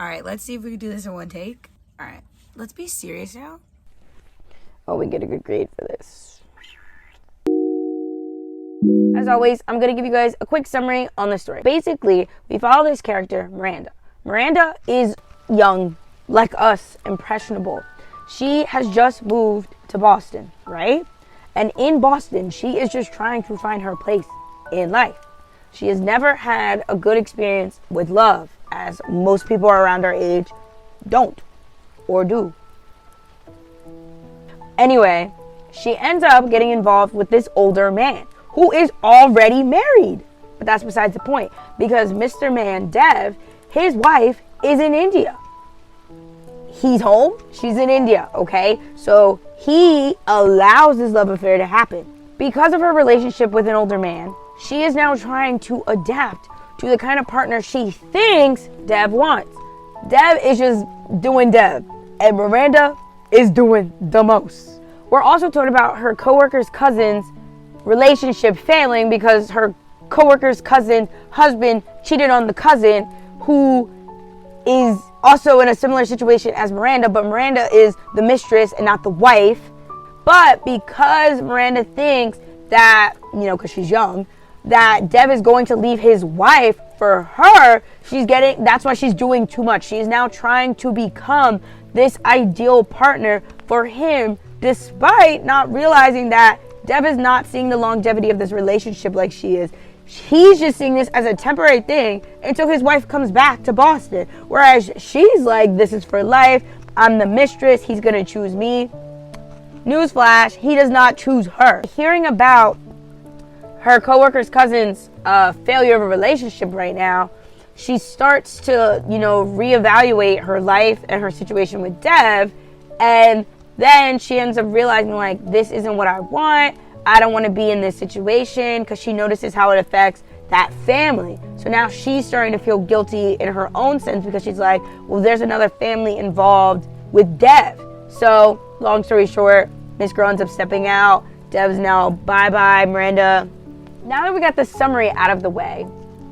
All right, let's see if we can do this in one take. All right, let's be serious now. Oh, we get a good grade for this. As always, I'm going to give you guys a quick summary on the story. Basically, we follow this character, Miranda. Miranda is young, like us, impressionable. She has just moved to Boston, right? And in Boston, she is just trying to find her place in life. She has never had a good experience with love, as most people around our age don't or do. Anyway, she ends up getting involved with this older man who is already married. But that's besides the point, because Mr. Man, Dev, his wife is in India. He's home, she's in India, okay? So he allows this love affair to happen. Because of her relationship with an older man, she is now trying to adapt to the kind of partner she thinks Dev wants. Dev is just doing Dev, and Miranda is doing the most. We're also talking about her coworker's cousin's relationship failing because her coworker's cousin's husband cheated on the cousin, who is also in a similar situation as Miranda, but Miranda is the mistress and not the wife. But because Miranda thinks that, because she's young, that Dev is going to leave his wife for her, that's why she's doing too much. She is now trying to become this ideal partner for him, despite not realizing that Dev is not seeing the longevity of this relationship like she is. He's just seeing this as a temporary thing until his wife comes back to Boston. Whereas she's like, this is for life. I'm the mistress. He's going to choose me. Newsflash, he does not choose her. Hearing about her coworker's cousin's failure of a relationship right now, she starts to, reevaluate her life and her situation with Dev. And then she ends up realizing, like, this isn't what I want. I don't want to be in this situation, because she notices how it affects that family. So now she's starting to feel guilty in her own sense, because she's like, well, there's another family involved with Dev. So long story short, Miss Girl ends up stepping out. Dev's now bye-bye, Miranda. Now that we got the summary out of the way,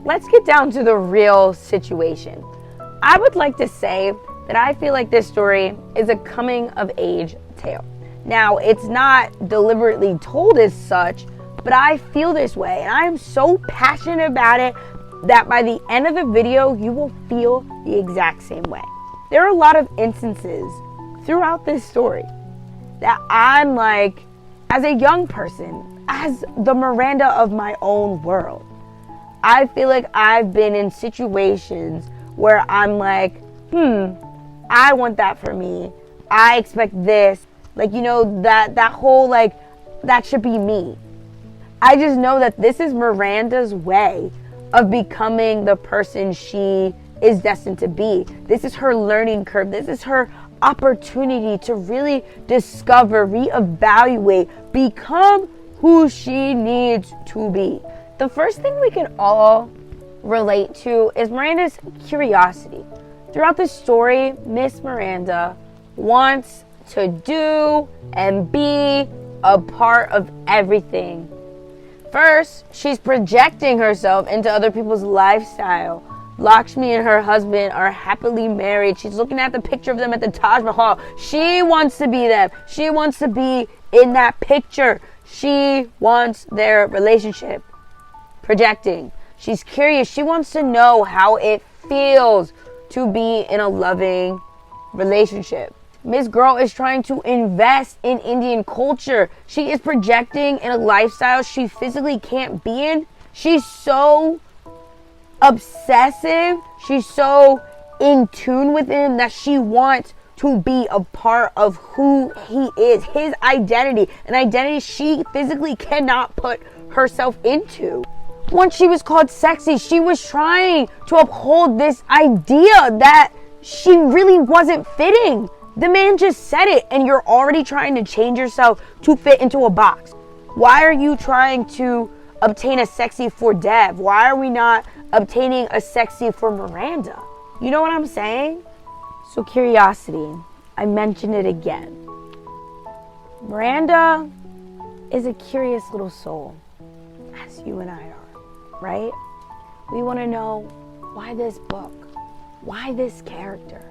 let's get down to the real situation. I would like to say that I feel like this story is a coming-of-age tale. Now, it's not deliberately told as such, but I feel this way, and I am so passionate about it that by the end of the video, you will feel the exact same way. There are a lot of instances throughout this story that I'm like, as a young person, as the Miranda of my own world, I feel like I've been in situations where I'm like, I want that for me. I expect this. Like, that whole, like, that should be me. I just know that this is Miranda's way of becoming the person she is destined to be. This is her learning curve. This is her opportunity to really discover, reevaluate, become who she needs to be. The first thing we can all relate to is Miranda's curiosity. Throughout the story, Miss Miranda wants to do and be a part of everything. First, she's projecting herself into other people's lifestyle. Lakshmi and her husband are happily married. She's looking at the picture of them at the Taj Mahal. She wants to be them. She wants to be in that picture. She wants their relationship. Projecting. She's curious. She wants to know how it feels to be in a loving relationship. Miss Girl is trying to invest in Indian culture. She is projecting in a lifestyle she physically can't be in. She's so obsessive. She's so in tune with him that she wants to be a part of who he is, his identity, an identity she physically cannot put herself into. Once she was called sexy, she was trying to uphold this idea that she really wasn't fitting. The man just said it, and you're already trying to change yourself to fit into a box. Why are you trying to obtain a sexy for Dev? Why are we not obtaining a sexy for Miranda? You know what I'm saying? So curiosity, I mentioned it again. Miranda is a curious little soul, as you and I are, right? We want to know, why this book? Why this character?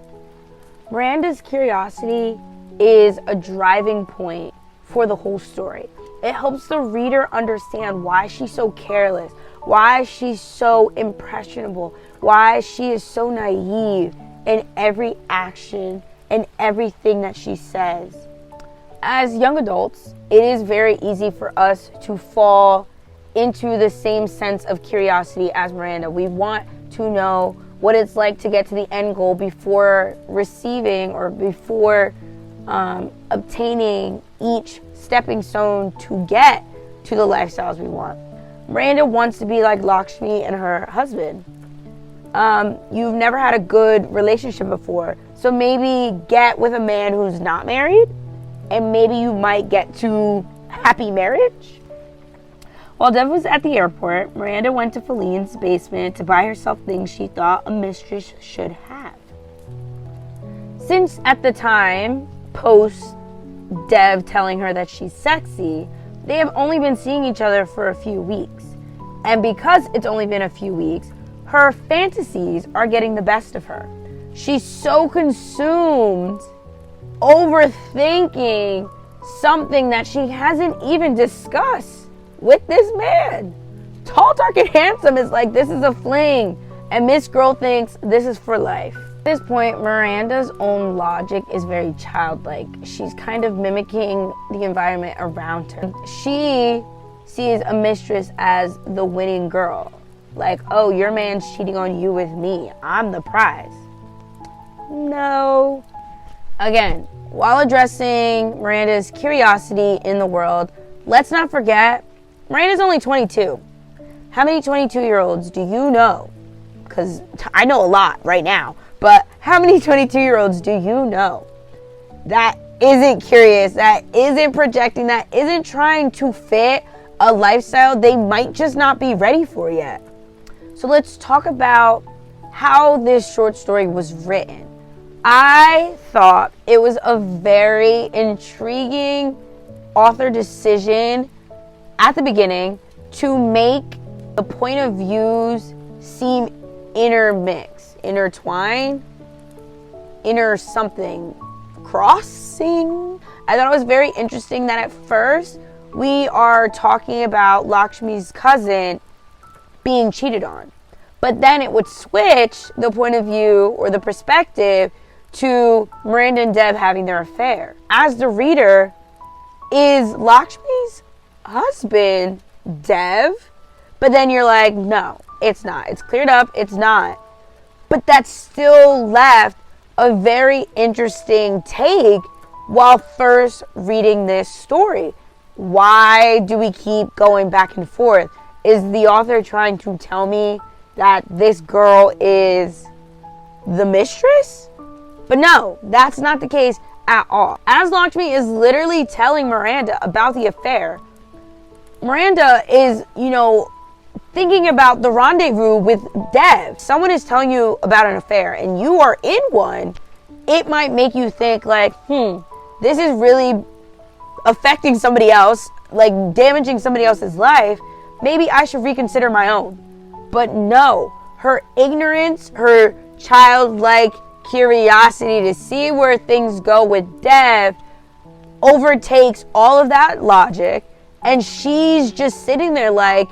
Miranda's curiosity is a driving point for the whole story. It helps the reader understand why she's so careless, why she's so impressionable, why she is so naive in every action and everything that she says. As young adults, it is very easy for us to fall into the same sense of curiosity as Miranda. We want to know what it's like to get to the end goal before receiving or before obtaining each stepping stone to get to the lifestyles we want. Miranda wants to be like Lakshmi and her husband. You've never had a good relationship before, so maybe get with a man who's not married, and maybe you might get to happy marriage. While Dev was at the airport, Miranda went to Feline's basement to buy herself things she thought a mistress should have. Since at the time, post Dev telling her that she's sexy, they have only been seeing each other for a few weeks. And because it's only been a few weeks, her fantasies are getting the best of her. She's so consumed overthinking something that she hasn't even discussed with this man. Tall, dark, and handsome is like, this is a fling, and Miss Girl thinks this is for life. At this point, Miranda's own logic is very childlike. She's kind of mimicking the environment around her. She sees a mistress as the winning girl. Like, oh, your man's cheating on you with me. I'm the prize. No. Again, while addressing Miranda's curiosity in the world, let's not forget, Miranda's only 22. How many 22-year-olds do you know? Because I know a lot right now, but how many 22-year-olds do you know that isn't curious, that isn't projecting, that isn't trying to fit a lifestyle they might just not be ready for yet? So let's talk about how this short story was written. I thought it was a very intriguing author decision at the beginning to make the point of views seem intertwined, crossing. I thought it was very interesting that at first we are talking about Lakshmi's cousin being cheated on, but then it would switch the point of view or the perspective to Miranda and Dev having their affair. As the reader, is Lakshmi's husband Dev? But then you're like, no, it's not. It's cleared up, it's not. But that still left a very interesting take while first reading this story. Why do we keep going back and forth? Is the author trying to tell me that this girl is the mistress? But no, that's not the case at all. As Lakshmi is literally telling Miranda about the affair, Miranda is, thinking about the rendezvous with Dev. Someone is telling you about an affair and you are in one, it might make you think like, this is really affecting somebody else, like damaging somebody else's life. Maybe I should reconsider my own. But no, her ignorance, her childlike curiosity to see where things go with Dev overtakes all of that logic, and she's just sitting there like,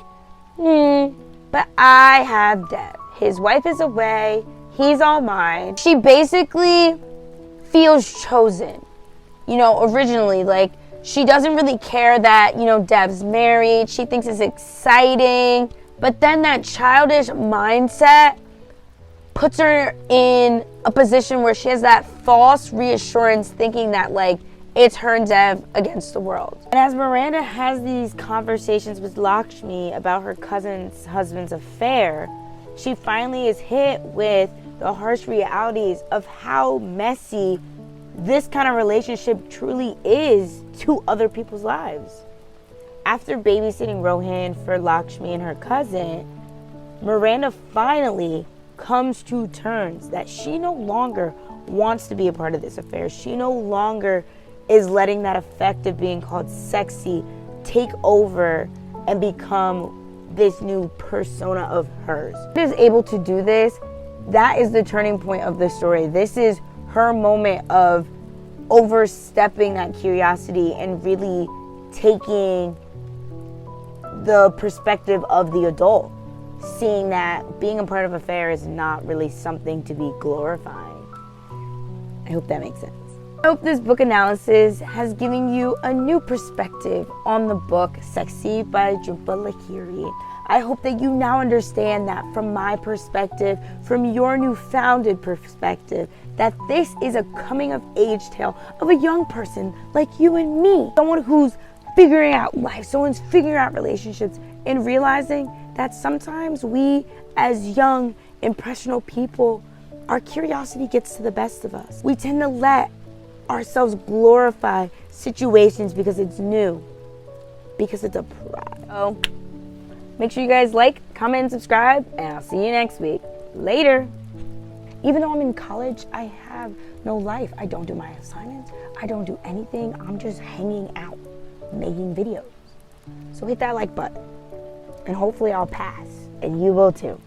but I have Dev. His wife is away, he's all mine. She basically feels chosen. Originally, like, she doesn't really care that, Dev's married. She thinks it's exciting. But then that childish mindset puts her in a position where she has that false reassurance thinking that, like, it's her and Dev against the world. And as Miranda has these conversations with Lakshmi about her cousin's husband's affair, she finally is hit with the harsh realities of how messy this kind of relationship truly is to other people's lives. After babysitting Rohan for Lakshmi and her cousin, Miranda finally comes to terms that she no longer wants to be a part of this affair. She no longer is letting that effect of being called sexy take over and become this new persona of hers. She is able to do this that is the turning point of the story. This is her moment of overstepping that curiosity and really taking the perspective of the adult, seeing that being a part of an affair is not really something to be glorifying. I hope that makes sense. I hope this book analysis has given you a new perspective on the book Sexy by Jhumpa Lahiri. I hope that you now understand that from my perspective, from your newfounded perspective, that this is a coming of age tale of a young person like you and me. Someone who's figuring out life, someone's figuring out relationships, and realizing that sometimes we as young, impressionable people, our curiosity gets to the best of us. We tend to let ourselves glorify situations because it's new, because it's a pride. Oh. Make sure you guys like, comment, and subscribe, and I'll see you next week. Later. Even though I'm in college, I have no life. I don't do my assignments. I don't do anything. I'm just hanging out, making videos. So hit that like button, and hopefully I'll pass, and you will too.